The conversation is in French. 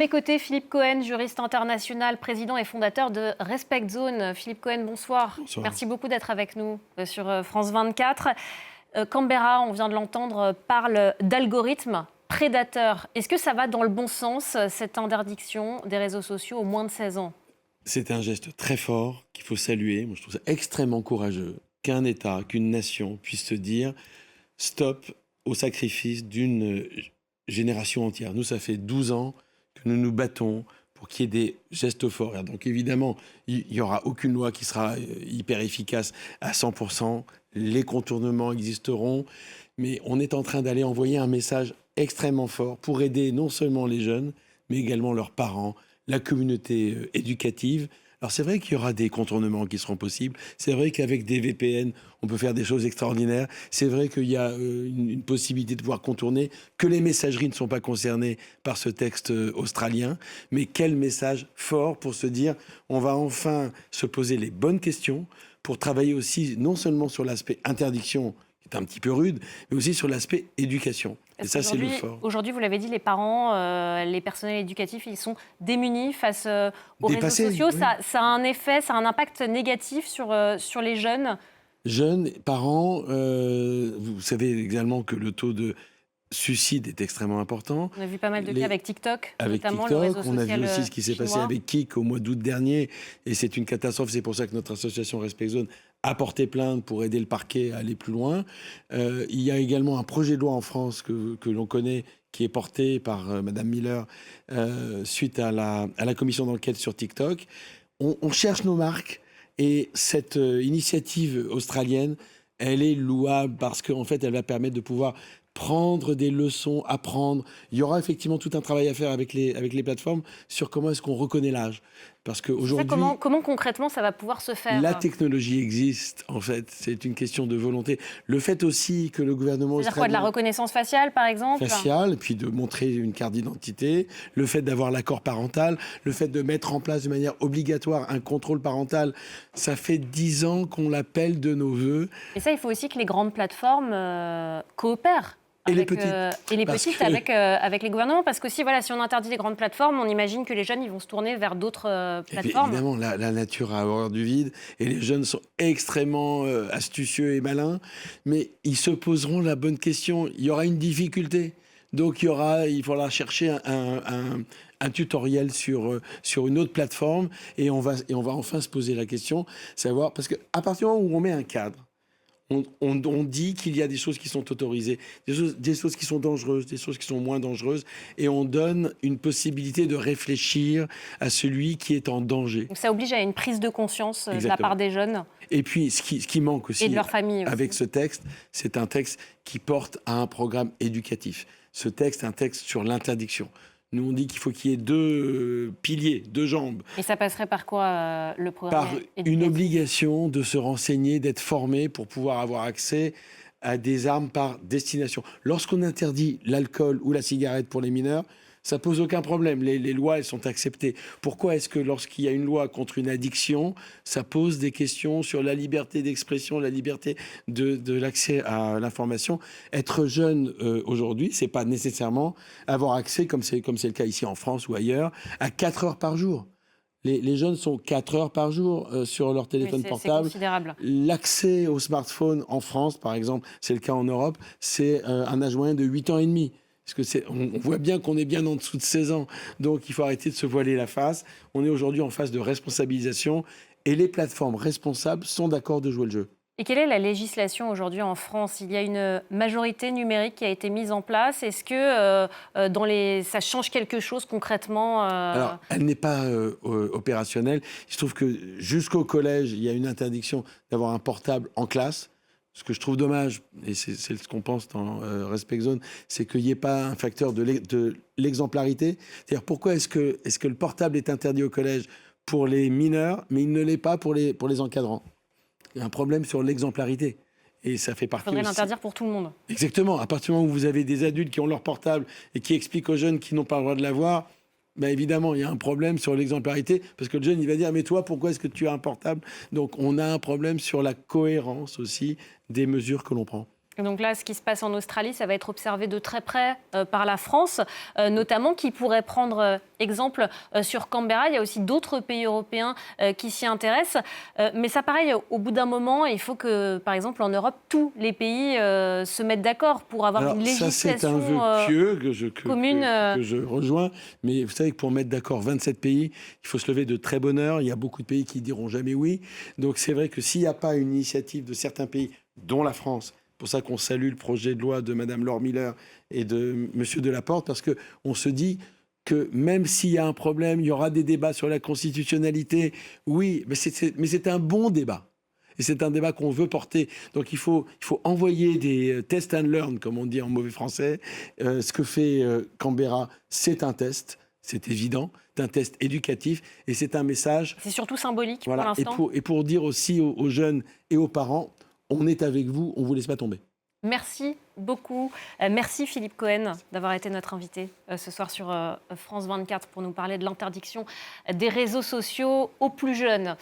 À mes côtés, Philippe Cohen, juriste international, président et fondateur de Respect Zone. Philippe Cohen, bonsoir. Bonsoir. Merci beaucoup d'être avec nous sur France 24. Canberra, on vient de l'entendre, parle d'algorithmes prédateurs. Est-ce que ça va dans le bon sens, cette interdiction des réseaux sociaux aux moins de 16 ans? C'est un geste très fort qu'il faut saluer. Moi, je trouve ça extrêmement courageux qu'un État, qu'une nation puisse se dire stop au sacrifice d'une génération entière. Nous, ça fait 12 ans que nous nous battons pour qu'il y ait des gestes forts. Et donc évidemment, il n'y aura aucune loi qui sera hyper efficace à 100%. Les contournements existeront. Mais on est en train d'aller envoyer un message extrêmement fort pour aider non seulement les jeunes, mais également leurs parents, la communauté éducative. Alors c'est vrai qu'il y aura des contournements qui seront possibles. C'est vrai qu'avec des VPN, on peut faire des choses extraordinaires. C'est vrai qu'il y a une possibilité de pouvoir contourner, que les messageries ne sont pas concernées par ce texte australien. Mais quel message fort pour se dire, on va enfin se poser les bonnes questions pour travailler aussi non seulement sur l'aspect interdiction, qui est un petit peu rude, mais aussi sur l'aspect éducation. Et ça, c'est le fort. Aujourd'hui, vous l'avez dit, les parents, les personnels éducatifs, ils sont démunis face aux réseaux sociaux. Oui. Ça a un effet, ça a un impact négatif sur les jeunes. Jeunes, parents, vous savez également que le taux de suicide est extrêmement important. On a vu pas mal de cas avec TikTok, Avec notamment TikTok, le réseau on a social vu aussi ce qui s'est passé chinois. avec Kik au mois d'août dernier, et c'est une catastrophe. C'est pour ça que notre association Respect Zone a porté plainte pour aider le parquet à aller plus loin. Il y a également un projet de loi en France que l'on connaît, qui est porté par Madame Miller suite à la commission d'enquête sur TikTok. On cherche nos marques, et cette initiative australienne, elle est louable parce qu'en fait, elle va permettre de pouvoir prendre des leçons, apprendre. Il y aura effectivement tout un travail à faire avec les plateformes sur comment est-ce qu'on reconnaît l'âge. Parce qu'aujourd'hui, Comment concrètement ça va pouvoir se faire? la technologie existe, en fait. C'est une question de volonté. Le fait aussi que le gouvernement C'est-à-dire quoi, de la reconnaissance faciale, par exemple? faciale, puis de montrer une carte d'identité, le fait d'avoir l'accord parental, le fait de mettre en place de manière obligatoire un contrôle parental, ça fait 10 ans qu'on l'appelle de nos voeux. Et ça, il faut aussi que les grandes plateformes coopèrent. Et les Avec, petites. et les Parce petites que- avec les gouvernements. Parce que si on interdit les grandes plateformes, on imagine que les jeunes ils vont se tourner vers d'autres Et puis, plateformes. évidemment, la nature a horreur du vide, et les jeunes sont extrêmement astucieux et malins, mais ils se poseront la bonne question. Il y aura une difficulté. Donc il faudra chercher un tutoriel sur une autre plateforme, et on va enfin se poser la question, savoir, parce qu'à partir du moment où on met un cadre, on dit qu'il y a des choses qui sont autorisées, des choses qui sont dangereuses, des choses qui sont moins dangereuses, et on donne une possibilité de réfléchir à celui qui est en danger. Donc ça oblige à une prise de conscience de la Exactement. part des jeunes Et puis, ce qui manque aussi et de leur famille. Aussi. avec ce texte, c'est un texte qui porte à un programme éducatif. Ce texte est un texte sur l'interdiction. Nous, on dit qu'il faut qu'il y ait deux piliers, deux jambes. Et ça passerait par quoi le programme Par éducatif? une obligation de se renseigner, d'être formé pour pouvoir avoir accès à des armes par destination. Lorsqu'on interdit l'alcool ou la cigarette pour les mineurs, ça pose aucun problème. Les lois, elles sont acceptées. Pourquoi est-ce que lorsqu'il y a une loi contre une addiction, ça pose des questions sur la liberté d'expression, la liberté de l'accès à l'information? Être jeune aujourd'hui, c'est pas nécessairement avoir accès, comme c'est le cas ici en France ou ailleurs, à 4 heures par jour. Les jeunes sont 4 heures par jour sur leur téléphone portable. C'est considérable. L'accès au smartphone en France, par exemple, c'est le cas en Europe, c'est un âge moyen de 8 ans et demi. Parce que on voit bien qu'on est bien en dessous de 16 ans. Donc il faut arrêter de se voiler la face. On est aujourd'hui en phase de responsabilisation, et les plateformes responsables sont d'accord de jouer le jeu. Et quelle est la législation aujourd'hui en France? Il y a une majorité numérique qui a été mise en place. Est-ce que ça change quelque chose concrètement Alors, elle n'est pas opérationnelle. Il se trouve que jusqu'au collège, il y a une interdiction d'avoir un portable en classe. Ce que je trouve dommage, et c'est ce qu'on pense dans Respect Zone, c'est qu'il n'y ait pas un facteur de l'exemplarité. C'est-à-dire, pourquoi est-ce que le portable est interdit au collège pour les mineurs, mais il ne l'est pas pour les encadrants? Il y a un problème sur l'exemplarité. Et ça fait partie. Il faudrait aussi... l'interdire pour tout le monde. Exactement. À partir du moment où vous avez des adultes qui ont leur portable et qui expliquent aux jeunes qui n'ont pas le droit de l'avoir, ben évidemment, il y a un problème sur l'exemplarité, parce que le jeune, il va dire « Mais toi, pourquoi est-ce que tu as un portable ?» Donc, on a un problème sur la cohérence aussi des mesures que l'on prend. Donc là, ce qui se passe en Australie, ça va être observé de très près par la France, notamment, qui pourrait prendre exemple sur Canberra. Il y a aussi d'autres pays européens qui s'y intéressent. Mais ça, pareil, au bout d'un moment, il faut que, par exemple, en Europe, tous les pays se mettent d'accord pour avoir une législation ça, c'est un vœu pieux commune. Que je rejoins. Mais vous savez que pour mettre d'accord 27 pays, il faut se lever de très bonne heure. Il y a beaucoup de pays qui diront jamais oui. Donc c'est vrai que s'il n'y a pas une initiative de certains pays, dont la France, c'est pour ça qu'on salue le projet de loi de Mme Laure Miller et de M. Delaporte, parce qu'on se dit que même s'il y a un problème, il y aura des débats sur la constitutionnalité. Oui, mais c'est un bon débat. Et c'est un débat qu'on veut porter. Donc il faut envoyer des test and learn, comme on dit en mauvais français. Ce que fait Canberra, c'est un test, c'est évident. C'est un test éducatif et c'est un message. C'est surtout symbolique voilà, pour l'instant. Et pour dire aussi aux jeunes et aux parents, on est avec vous, on ne vous laisse pas tomber. Merci beaucoup. Merci Philippe Cohen d'avoir été notre invité ce soir sur France 24 pour nous parler de l'interdiction des réseaux sociaux aux plus jeunes.